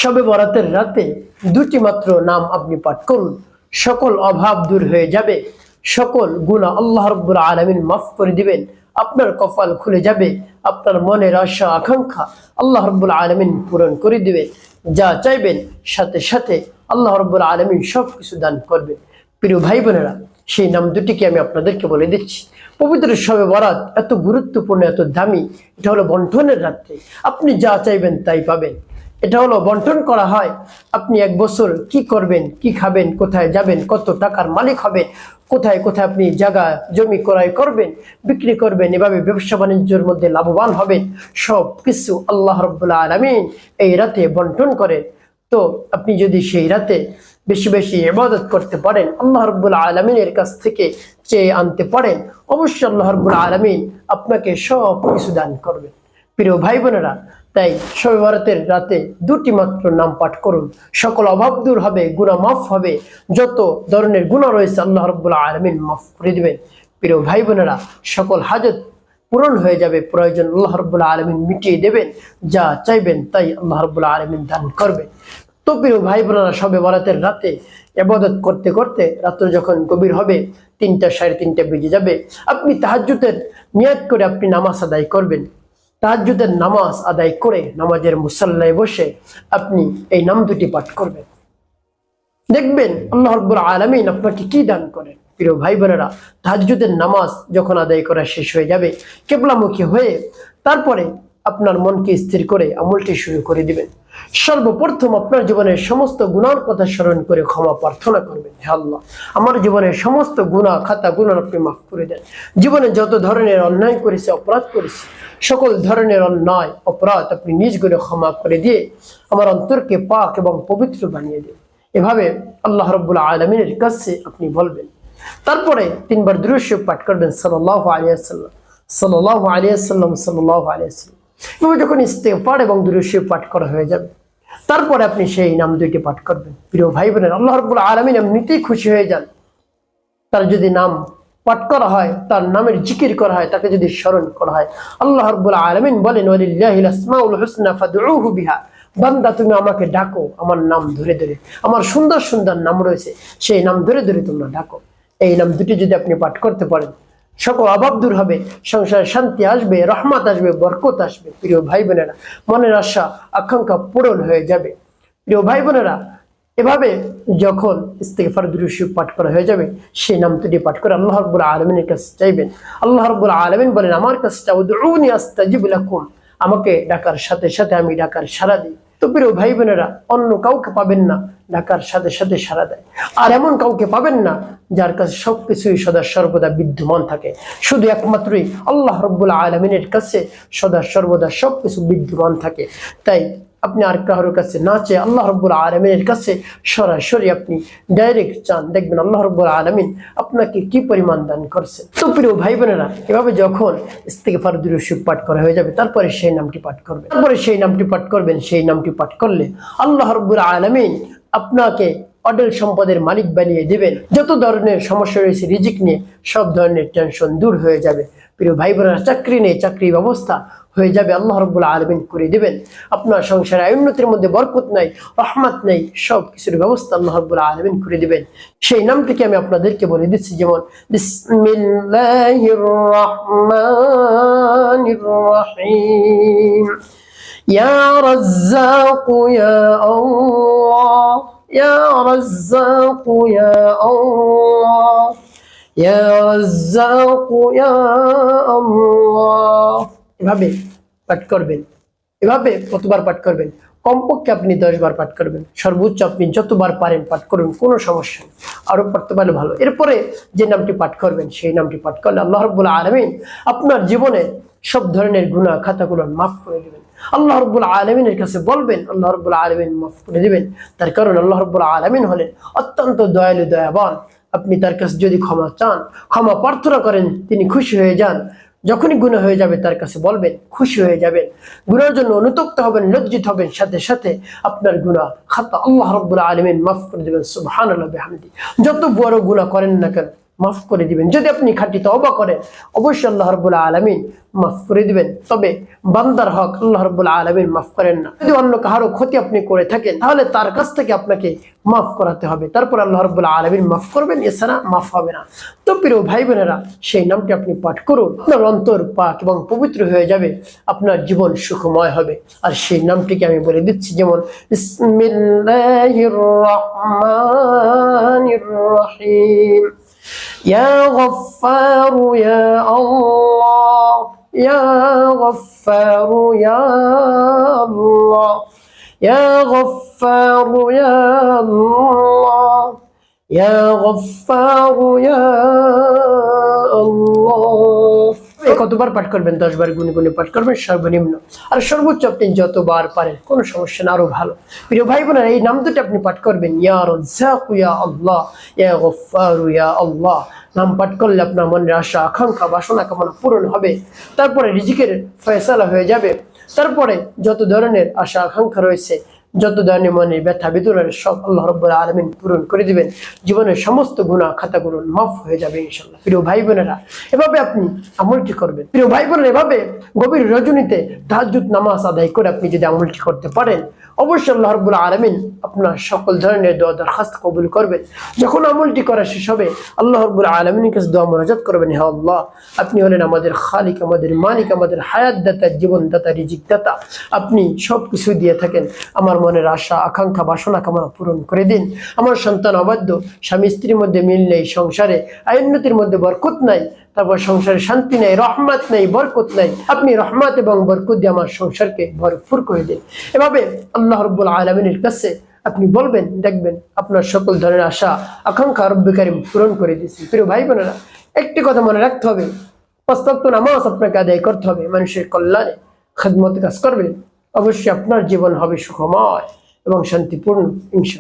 শবে বরাতের রাতে দুটি মাত্র নাম আপনি পাঠ করুন, সকল অভাব দূর হয়ে যাবে, সকল গুনাহ আল্লাহ রাব্বুল আলামিন মাফ করে দিবেন, আপনার কপাল খুলে যাবে, আপনার মনের আশা আকাঙ্ক্ষা আল্লাহ রাব্বুল আলামিন পূরণ করে দিবে, যা চাইবেন সাথে সাথে আল্লাহ রাব্বুল আলামিন সবকিছু দান করবেন। প্রিয় ভাই বোনেরা, সেই নাম দুটিকে আমি আপনাদেরকে বলে দিচ্ছি। পবিত্র শবে বরাত এত গুরুত্বপূর্ণ, এত দামি। এটা হলো বন্টনের রাত্রি, আপনি যা চাইবেন তাই পাবেন। এটা হলো বন্টন করা হয়, আপনি এক বছর কি করবেন, কি খাবেন, কোথায় যাবেন, কত টাকার মালিক হবেন, কোথায় কোথায় আপনি জায়গা জমি ক্রয় করবেন, বিক্রি করবেন, এভাবে ব্যবসা বাণিজ্যের মধ্যে লাভবান হবেন, সব কিছু আল্লাহ রাব্বুল আলামিন এই রাতে বন্টন করেন। তো আপনি যদি সেই রাতে বেশি বেশি ইবাদত করতে পারেন, আল্লাহ রাব্বুল আলামিনের কাছ থেকে চেয়ে আনতে পারেন, অবশ্যই আল্লাহ রাব্বুল আলামিন আপনাকে সব কিছু দান করবেন। প্রিয় ভাই বোনেরা, তাই শবে বরাতের রাতে দুটি মাত্র নাম পাঠ করুন, সকল অভাব দূর হবে, গুনাহ মাফ হবে, যত ধরনের গুনাহ রয়েছে আল্লাহ রাব্বুল আলামিন মাফ করে দিবেন। প্রিয় ভাই বোনেরা, সকল হাজত পূরণ হয়ে যাবে, প্রয়োজন আল্লাহ রাব্বুল আলামিন মিটিয়ে দেবেন, যা চাইবেন তাই আল্লাহ রাব্বুল আলামিন দান করবেন। তো প্রিয় ভাই বোনেরা, শবে বরাতের রাতে ইবাদত করতে করতে রাত্র যখন গভীর হবে, 3টা 3:30 বেজে যাবে, আপনি তাহাজ্জুদের নিয়ত করে আপনি নামাজ আদায় করবেন। তাহাজ্জুদের নামাজ আদায় করে নামাজের মুসাল্লায় বসে আপনি এই নাম দুটি পাঠ করবেন, দেখবেন আল্লাহ রাব্বুল আলামিন আপনাকে কি দান করেন। প্রিয় ভাই বোনেরা, তাহাজ্জুদের নামাজ যখন আদায় করা শেষ হয়ে যাবে, কিবলামুখী হয়ে তারপরে আপনার মনকে স্থির করে আমলটি শুরু করে দিবেন। সর্বপ্রথম আপনার জীবনের সমস্ত গুনার কথা স্মরণ করে ক্ষমা প্রার্থনা করবেন। হে আল্লাহ, আমার জীবনের সমস্ত গুনাহ খাতা গুনাহ আপনি মাফ করে দেন। জীবনে যত ধরনের অন্যায় করেছি, অপরাধ করেছি, সকল ধরনের অন্যায় অপরাধ আপনি নিজ গুণে ক্ষমা করে দিয়ে আমার অন্তরকে পাক এবং পবিত্র বানিয়ে দেন। এভাবে আল্লাহ রাব্বুল আলামিনের কাছে আপনি বলবেন। তারপরে 3বার দুরূদ শরীফ পাঠ করবেন, সাল্লাল্লাহু আলাইহি ওয়াসাল্লাম, সাল্লাল্লাহু আলাইহি ওয়াসাল্লাম, সাল্লাল্লাহু আলাইহি ওয়াসাল্লাম। এভাবে যখন ইস্তেগফার এবং দুরূদ শরীফ পাঠ করা হয়ে যাবে, তারপরে আপনি সেই নাম দুইটি পাঠ করবেন। প্রিয় ভাই বোনেরা, আল্লাহ রাব্বুল আলামিন এমনিতেই খুশি হয়ে যান। তার যদি নাম পাঠ করা হয়, তার নামের জিকির করা হয়, তাকে যদি স্মরণ করা হয়, আল্লাহ রাব্বুল আলামিন বলেন, ওয়ালিল্লাহিল আসমাউল হুসনা ফাদউহু বিহা। বান্দা, তুমি আমাকে ডাকো আমার নাম ধরে ধরে, আমার সুন্দর সুন্দর নাম রয়েছে, সেই নাম ধরে ধরে তোমরা ডাকো। এই নাম দুটি যদি আপনি পাঠ করতে পারেন, সকল অভাব দূর হবে, সংসারে শান্তি আসবে, রহমত আসবে, বরকত আসবে। প্রিয় ভাই বোনেরা, মনের আশা আকাঙ্ক্ষা পূরণ হয়ে যাবে। প্রিয় ভাই বোনেরা, এভাবে যখন ইস্তেগফার দুরূদ শরীফ পাঠ করা হয়ে যাবে, সেই নাম দুটি পাঠ করে আল্লাহ রাব্বুল আলামিনের কাছে চাইবেন। আল্লাহ রাব্বুল আলামিন বলেন, আমার কাছে চাও, উদউনি আস্তাজিব লাকুম, আমাকে ডাকার সাথে সাথে আমি ডাকার সাড়া দিই। তো প্রিয় ভাই বোনেরা, অন্য কাউকে পাবেন না ডাকার সাথে সাথে সাড়া দেয়, আর এমন কাউকে পাবেন না যার কাছে সবকিছুই সদা সর্বদা বিদ্যমান থাকে। শুধু একমাত্রই আল্লাহ রাব্বুল আলামিনের কাছে সদা সর্বদা সবকিছু বিদ্যমান থাকে। তাই আপনি আর কারোর কাছে না চেয়ে আল্লাহ রাব্বুল আলামিনের কাছে সরাসরি আপনি ডাইরেক্ট চান, দেখবেন আল্লাহ রাব্বুল আলামিন আপনাকে কি পরিমাণ দান করছে। তো প্রিয় ভাই বোনেরা, এভাবে যখন ইস্তেগফার দুরূদ শরীফ পাঠ করা হয়ে যাবে, তারপরে সেই নামটি পাঠ করবেন। সেই নামটি পাঠ করলে আল্লাহ রাব্বুল আলামিন আপনাকে অঢেল সম্পদের মালিক বানিয়ে দিবেন। যত ধরনের সমস্যা রয়েছে রিজিক নিয়ে, সব ধরনের টেনশন দূর হয়ে যাবে। প্রিয় ভাই বোনেরা, চাকরি নেই, চাকরি ব্যবস্থা হয়ে যাবে, আল্লাহ রাব্বুল আলামিন করে দিবেন। আপনার সংসারে উন্নতির মধ্যে বরকত নাই, রহমত নাই, সব কিছুর ব্যবস্থা আল্লাহ রাব্বুল আলামিন করে দিবেন। সেই নামটিকে আমি আপনাদেরকে বলে দিচ্ছি, যেমন বিসমিল্লাহির রহমানির রহিম, ইয়া রাজ্জাকু ইয়া আল্লাহ, ইয়া রাজ্জাকু ইয়া আল্লাহ, ইয়া রাজ্জাকু ইয়া আল্লাহ। এভাবে পাঠ করবেন। এভাবে কতবার পাঠ করবেন? কমপক্ষে আপনি 10 বার পাঠ করবেন, সর্বোচ্চ আপনি যতবার পারেন পাঠ করুন, কোনো সমস্যা নেই, আরো পড়তে পারলে ভালো। এরপরে যে নামটি পাঠ করবেন, সেই নামটি পাঠ করলে আল্লাহ রাব্বুল আলামিন আপনার জীবনে সব ধরনের গুনাহ খাতাগুলো মাফ করে দিবেন। আল্লাহ রাব্বুল আলামিনের কাছে বলবেন, আল্লাহ রাব্বুল আলামিন মাফ করে দিবেন। তার কারণ আল্লাহ রাব্বুল আলামিন হলেন অত্যন্ত দয়ালু, দয়াবান। আপনি তার কাছে যদি ক্ষমা চান, ক্ষমা প্রার্থনা করেন, তিনি খুশি হয়ে যান। যখনই গুনাহ হয়ে যাবে তার কাছে বলবেন, খুশি হয়ে যাবেন, গুনাহের জন্য অনুতপ্ত হবেন, লজ্জিত হবেন, সাথে সাথে আপনার গুনাহ খাতা আল্লাহ রাব্বুল আলামিন মাফ করে দিবেন। সুবহানাল্লাহ বিহামদি। যত বড় গুনাহ করেন না কেন, মাফ করে দিবেন। যদি আপনি খাঁটি তওবা করেন অবশ্যই আল্লাহ রাব্বুল আলামিন মাফ করে দিবেন। তবে বান্দার হক আল্লাহ রাব্বুল আলামিন মাফ করেন না। যদি অন্য কারো ক্ষতি আপনি করে থাকেন তাহলে তার কাছ থেকে আপনাকে মাফ করাতে হবে, তারপর আল্লাহ রাব্বুল আলামিন মাফ করবেন, এছাড়া মাফ হবে না। তো প্রিয় ভাই বোনেরা, সেই নামটি আপনি পাঠ করুন, আপনার অন্তর পাক এবং পবিত্র হয়ে যাবে, আপনার জীবন সুখময় হবে। আর সেই নামটিকে আমি বলে দিচ্ছি, যেমন বিসমিল্লাহির রহমানির রহিম, ইয়া গফফারু ইয়া আল্লাহ, ইয়া গফফারু ইয়া আল্লাহ, ইয়া গফফারু ইয়া আল্লাহ, ইয়া গফফারু ইয়া আল্লাহ। কতবার পাঠ করবেন? 10 বার গুনে গুনে পাঠ করবেন সর্বনিম্ন, আর সর্বোচ্চ আপনি যতবার পারেন, কোনো সমস্যা না, আরো ভালো। প্রিয় ভাই বোনেরা, এই নাম দুটো আপনি পাঠ করবেন, ইয়া রাজ্জাকু ইয়া আল্লাহ, ইয়া গফফারু ইয়া আল্লাহ। নাম পাঠ করলে আপনার মনের আশা আকাঙ্ক্ষা বাসনা কামনা পূরণ হবে, তারপরে রিজিকের ফয়সালা হয়ে যাবে, তারপরে যত ধরনের আশা আকাঙ্ক্ষা রয়েছে, যত ধরনের মনের ব্যথা বেদনার সব আল্লাহ রাব্বুল আলামিন পূরণ করে দিবেন। জীবনের সমস্ত গুনাহ খাতাগুলো মাফ হয়ে যাবে ইনশাআল্লাহ। প্রিয় ভাই বোনেরা, এভাবে আপনি আমলটি করবেন। প্রিয় ভাই বোনেরা, এভাবে গভীর রজনীতে তাহাজ্জুদ নামাজ আদায় করে আপনি যদি আমলটি করতে পারেন অবশ্যই আল্লাহ রাব্বুল আলামিন আপনার সকল ধরনের দোয়া দরখাস্ত কবুল করবেন। যখন আমলটি করা শেষ হবে আল্লাহ রাব্বুল আলামিনের কাছে দোয়া মুনাজাত করবেন, হে আল্লাহ, আপনি হলেন আমাদের খালিক, আমাদের মালিক, আমাদের হায়াত দাতা, জীবন দাতা, রিজিক দাতা। আপনি সব কিছু দিয়ে থাকেন, আমার মনের আশা আকাঙ্ক্ষা বাসনা কামনা পূরণ করে দিন। আমার সন্তান অবাধ্য, স্বামী স্ত্রীর মধ্যে মিল নেই, সংসারে আইনতির মধ্যে বরকত নাই, তারপর সংসারে শান্তি নেই, রহমত নেই, বরকত নেই। আপনি রহমত এবং বরকত দিয়ে আমার সংসারকে ভরপুর করে দিন। এভাবে আল্লাহ রাব্বুল আলামিনের কাছে আপনি বলবেন, দেখবেন আপনার সকল ধরনের আশা আকাঙ্ক্ষা রব্বুল কারীম পূরণ করে দিয়েছেন। প্রিয় ভাই বোনেরা, একটি কথা মনে রাখতে হবে, 5 ওয়াক্ত নামাজ আপনাকে আদায় করতে হবে, মানুষের কল্যাণে খেদমতে কাজ করবেন, অবশ্যই আপনার জীবন হবে সুখময় এবং শান্তিপূর্ণ ইনশাআল্লাহ।